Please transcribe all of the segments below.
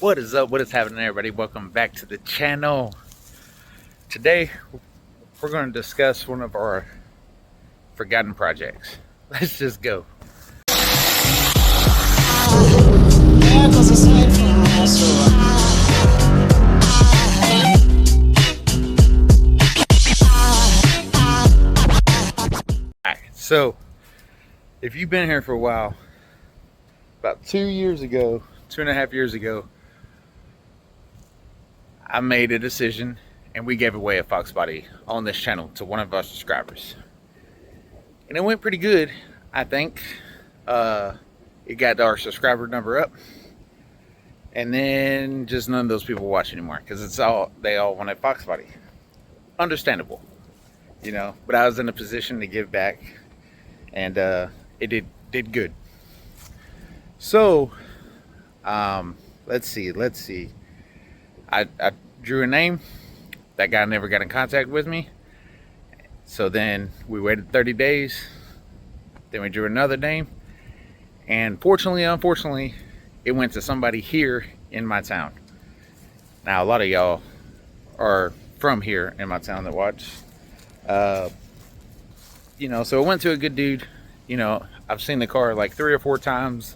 What is up? What is happening, everybody? Welcome back to the channel. Today, we're going to discuss one of our forgotten projects. Let's just go. Alright, so if you've been here for a while, about 2.5 years ago, I made a decision and we gave away a Fox body on this channel to one of our subscribers. And it went pretty good, I think. It got our subscriber number up. And then just none of those people watch anymore because they all wanted Fox body. Understandable, you know, but I was in a position to give back and it did good. So, let's see. I drew a name. That guy never got in contact with me. So then we waited 30 days. Then we drew another name. And unfortunately, it went to somebody here in my town. Now, a lot of y'all are from here in my town that watch. You know, so it went to a good dude. You know, I've seen the car like 3 or 4 times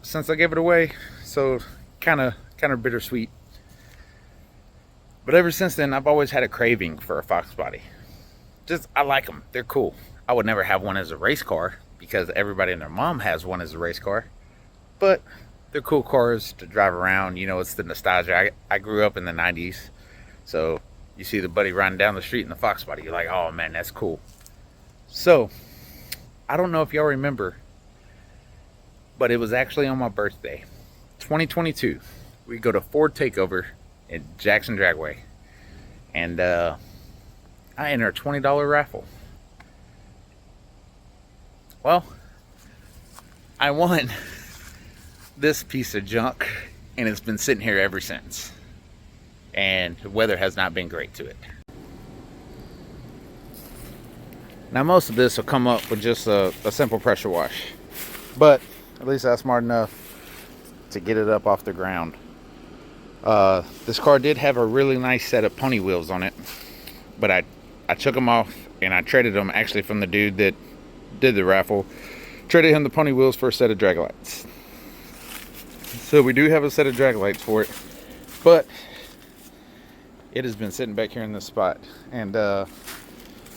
since I gave it away. So kind of bittersweet. But ever since then, I've always had a craving for a Fox body. I like them. They're cool. I would never have one as a race car because everybody and their mom has one as a race car. But they're cool cars to drive around. You know, it's the nostalgia. I grew up in the 90s. So you see the buddy riding down the street in the Fox body. You're like, oh man, that's cool. So I don't know if y'all remember, but it was actually on my birthday, 2022. We go to Ford Takeover in Jackson Dragway, and I enter a $20 raffle. Well, I won this piece of junk, and it's been sitting here ever since. And the weather has not been great to it. Now, most of this will come up with just a simple pressure wash, but at least I'm smart enough to get it up off the ground. This car did have a really nice set of pony wheels on it, but I took them off and I traded them actually from the dude that did the raffle. Traded him the pony wheels for a set of drag lights. So we do have a set of drag lights for it, but it has been sitting back here in this spot, and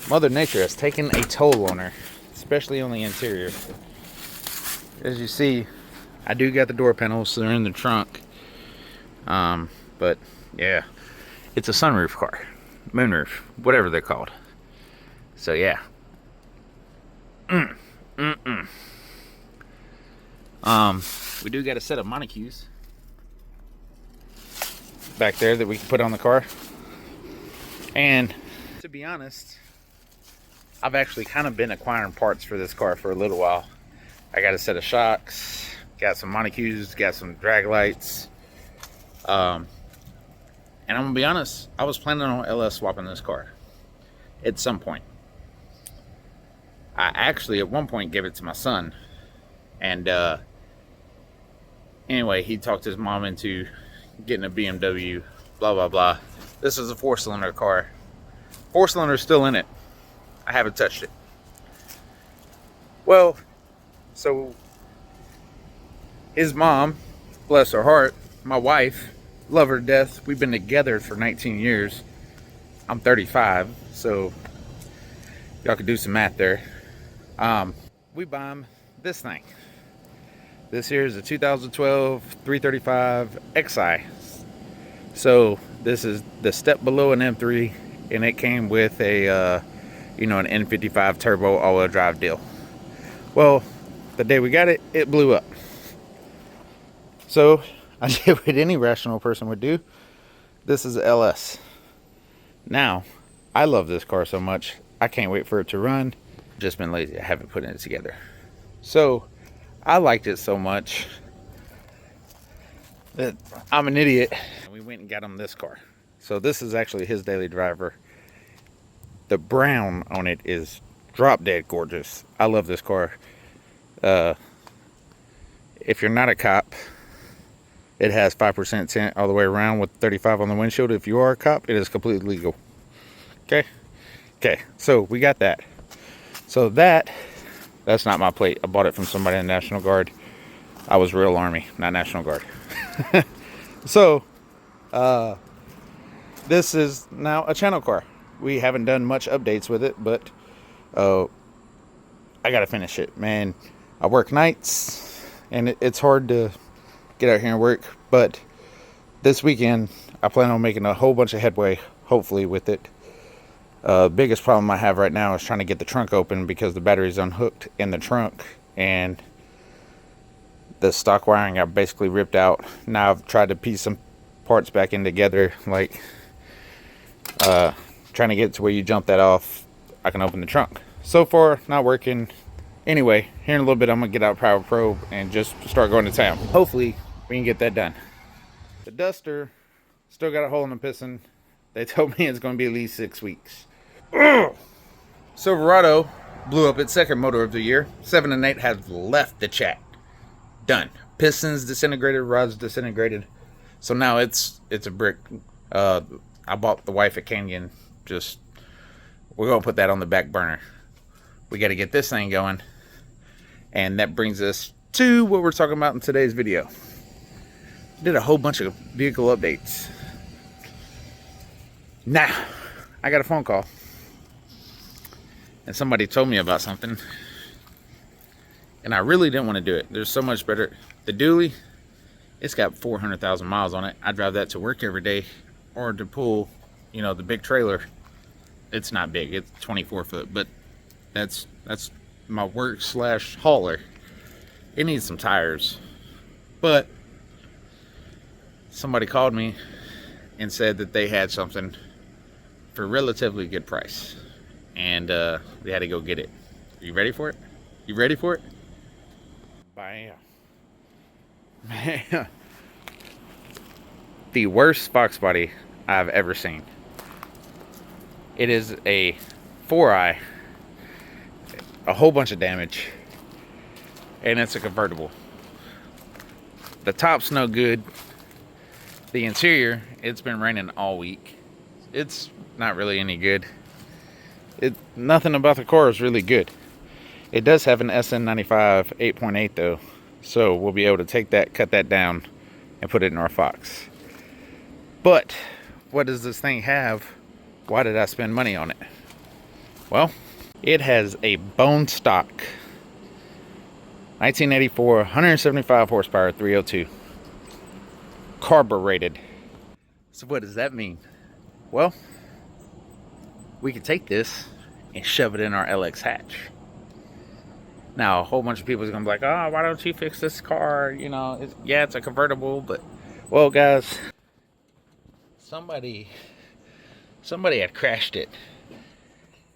Mother Nature has taken a toll on her, especially on the interior. As you see, I do got the door panels, so they're in the trunk. But yeah, it's a sunroof car, moonroof, whatever they're called. So yeah. We do got a set of Montagues back there that we can put on the car. And to be honest, I've actually kind of been acquiring parts for this car for a little while. I got a set of shocks, got some Montagues, got some drag lights. And I'm gonna be honest, I was planning on LS swapping this car at some point. I actually at one point gave it to my son, and anyway, he talked his mom into getting a BMW, blah blah blah. This is a 4-cylinder car. 4-cylinder is still in it. I haven't touched it. Well, so his mom, bless her heart, my wife, love her to death. We've been together for 19 years. I'm 35, so y'all can do some math there. We buy him this thing. This here is a 2012 335 XI. So this is the step below an M3, and it came with a you know, an N55 turbo all-wheel drive deal. Well, the day we got it, it blew up. So I did what any rational person would do. This is LS. Now, I love this car so much, I can't wait for it to run. Just been lazy, I haven't put it together. So I liked it so much that I'm an idiot. We went and got him this car. So this is actually his daily driver. The brown on it is drop dead gorgeous. I love this car. If you're not a cop, It has 5% tint all the way around with 35 on the windshield. If you are a cop, it is completely legal. Okay. Okay. So we got that. So that's not my plate. I bought it from somebody in the National Guard. I was real Army, not National Guard. So, this is now a channel car. We haven't done much updates with it, but I gotta finish it, man. I work nights, and it's hard to get out here and work. But this weekend, I plan on making a whole bunch of headway, hopefully, with it. Biggest problem I have right now is trying to get the trunk open because the battery's unhooked in the trunk, and the stock wiring I basically ripped out. Now I've tried to piece some parts back in together, like trying to get to where you jump that off, I can open the trunk. So far, not working. Anyway, here in a little bit, I'm gonna get out Power Probe and just start going to town. Hopefully, we can get that done. The Duster still got a hole in the piston. They told me it's gonna be at least 6 weeks. Ugh. Silverado blew up its second motor of the year. 7 and 8 has left the chat. Done. Pistons disintegrated, rods disintegrated. So now it's a brick. I bought the wife a Canyon. We're gonna put that on the back burner. We got to get this thing going, and that brings us to what we're talking about in today's video. Did a whole bunch of vehicle updates. Now, I got a phone call, and somebody told me about something, and I really didn't want to do it. There's so much better. The dually, it's got 400,000 miles on it. I drive that to work every day, or to pull, the big trailer. It's not big. It's 24 foot, but that's my work / hauler. It needs some tires, but somebody called me and said that they had something for a relatively good price, and we had to go get it. Are you ready for it? You ready for it? Bam. Man, the worst Fox body I've ever seen. It is a 4i, a whole bunch of damage, and it's a convertible. The top's no good. The interior, it's been raining all week. It's not really any good. Nothing about the car is really good. It does have an SN95 8.8 though, so we'll be able to take that, cut that down, and put it in our Fox. But what does this thing have? Why did I spend money on it? Well, it has a bone stock 1984 175 horsepower 302 carbureted. So what does that mean? Well, we could take this and shove it in our LX hatch. Now a whole bunch of people are gonna be like, oh, why don't you fix this car? It's a convertible, but well, guys, somebody had crashed it,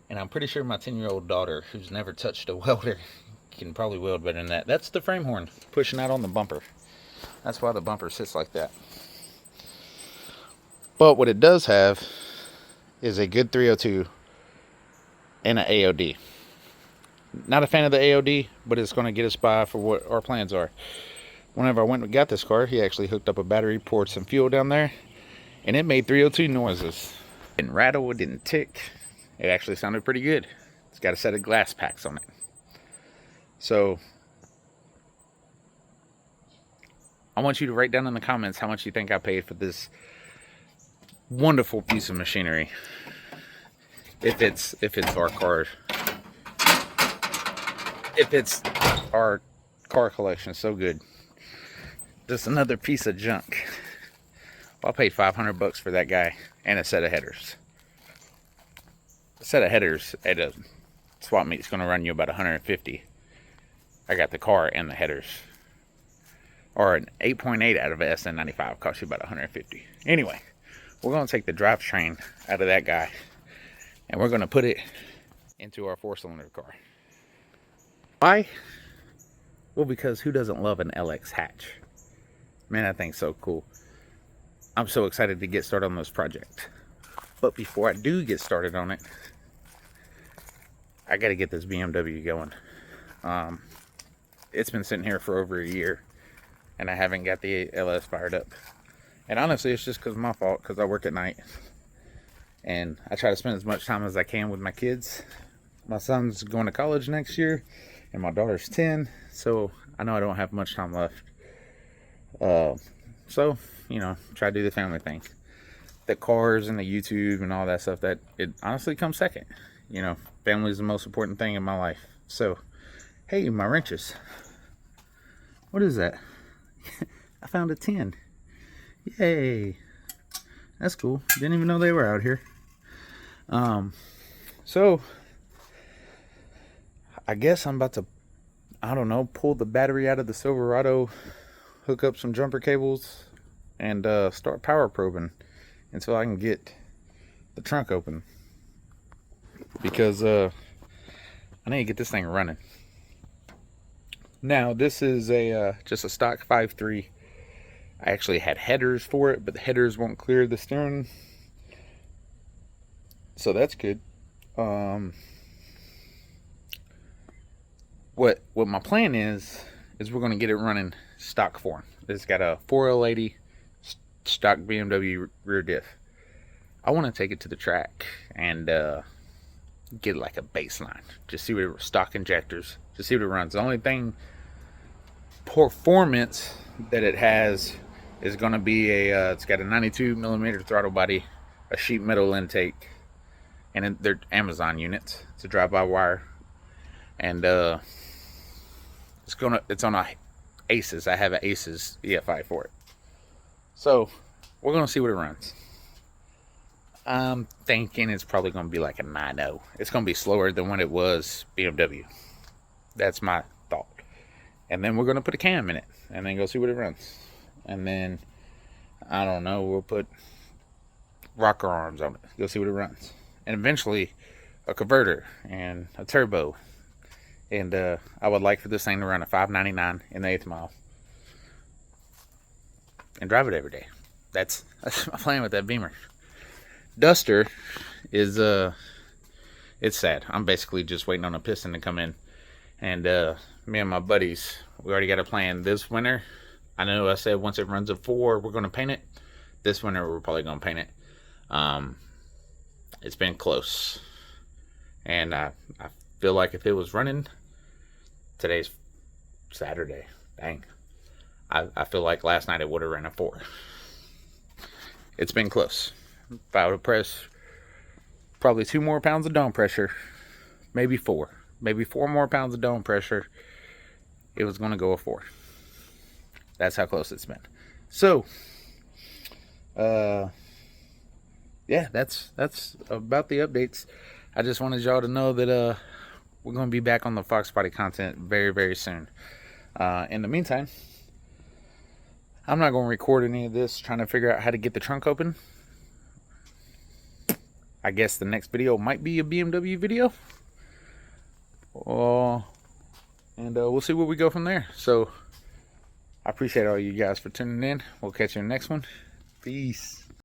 and I'm pretty sure my 10-year-old daughter, who's never touched a welder, can probably weld better than that. That's the frame horn pushing out on the bumper. That's why the bumper sits like that. But what it does have is a good 302 and an AOD. Not a fan of the AOD, but it's going to get us by for what our plans are. Whenever I went and got this car, he actually hooked up a battery, poured some fuel down there, and it made 302 noises. It didn't rattle, it didn't tick. It actually sounded pretty good. It's got a set of glass packs on it. So I want you to write down in the comments how much you think I paid for this wonderful piece of machinery. If it's our car, if it's our car collection, so good. Just another piece of junk. Well, I paid $500 for that guy and a set of headers. A set of headers at a swap meet is going to run you about $150. I got the car and the headers. Or an 8.8 out of an SN95 costs you about $150. Anyway, we're going to take the drivetrain out of that guy, and we're going to put it into our 4-cylinder car. Why? Well, because who doesn't love an LX hatch? Man, that thing's so cool. I'm so excited to get started on this project. But before I do get started on it, I got to get this BMW going. It's been sitting here for over a year. and I haven't got the LS fired up. And honestly, it's just because of my fault, because I work at night. And I try to spend as much time as I can with my kids. My son's going to college next year, and my daughter's 10, so I know I don't have much time left. So, you know, try to do the family thing. The cars and the YouTube and all that stuff, that it honestly comes second. You know, family is the most important thing in my life. So, hey, my wrenches. What is that? I found a 10. Yay. That's cool. Didn't even know they were out here. So I guess I'm about to, I don't know, pull the battery out of the Silverado, hook up some jumper cables, and start power probing until I can get the trunk open, because I need to get this thing running. Now this is a just a stock 5.3. I actually had headers for it, but the headers won't clear the steering, so that's good. What my plan is we're going to get it running stock form. It's got a 4L80 stock BMW rear diff. I want to take it to the track and get like a baseline, just see what it, stock injectors, just see what it runs. The only thing performance that it has is going to be a it's got a 92mm throttle body, a sheet metal intake, and they're Amazon units. It's a drive-by-wire, and it's on a Aces. I have an Aces EFI for it, so we're gonna see what it runs. I'm thinking it's probably gonna be like a 9.0. It's gonna be slower than when it was BMW. That's my thought. And then we're gonna put a cam in it, and then go see what it runs. And then I don't know, we'll put rocker arms on it, go see what it runs, and eventually a converter and a turbo. And I would like for this thing to run a 599 in the 8th mile and drive it every day. That's my plan with that Beamer. Duster is it's sad. I'm basically just waiting on a piston to come in, and me and my buddies, we already got a plan this winter. I know I said once it runs a 4 we're going to paint it. This winter we're probably going to paint it. It's been close, and I feel like if it was running, today's Saturday, dang, I feel like last night it would have ran a 4. It's been close. If I would have pressed probably 2 more pounds of dome pressure, maybe 4 more pounds of dome pressure, it was going to go a 4. That's how close it's been. So yeah, that's about the updates. I just wanted y'all to know that we're going to be back on the Fox Body content very, very soon. In the meantime, I'm not going to record any of this trying to figure out how to get the trunk open. I guess the next video might be a BMW video. And we'll see where we go from there. So I appreciate all you guys for tuning in. We'll catch you in the next one. Peace.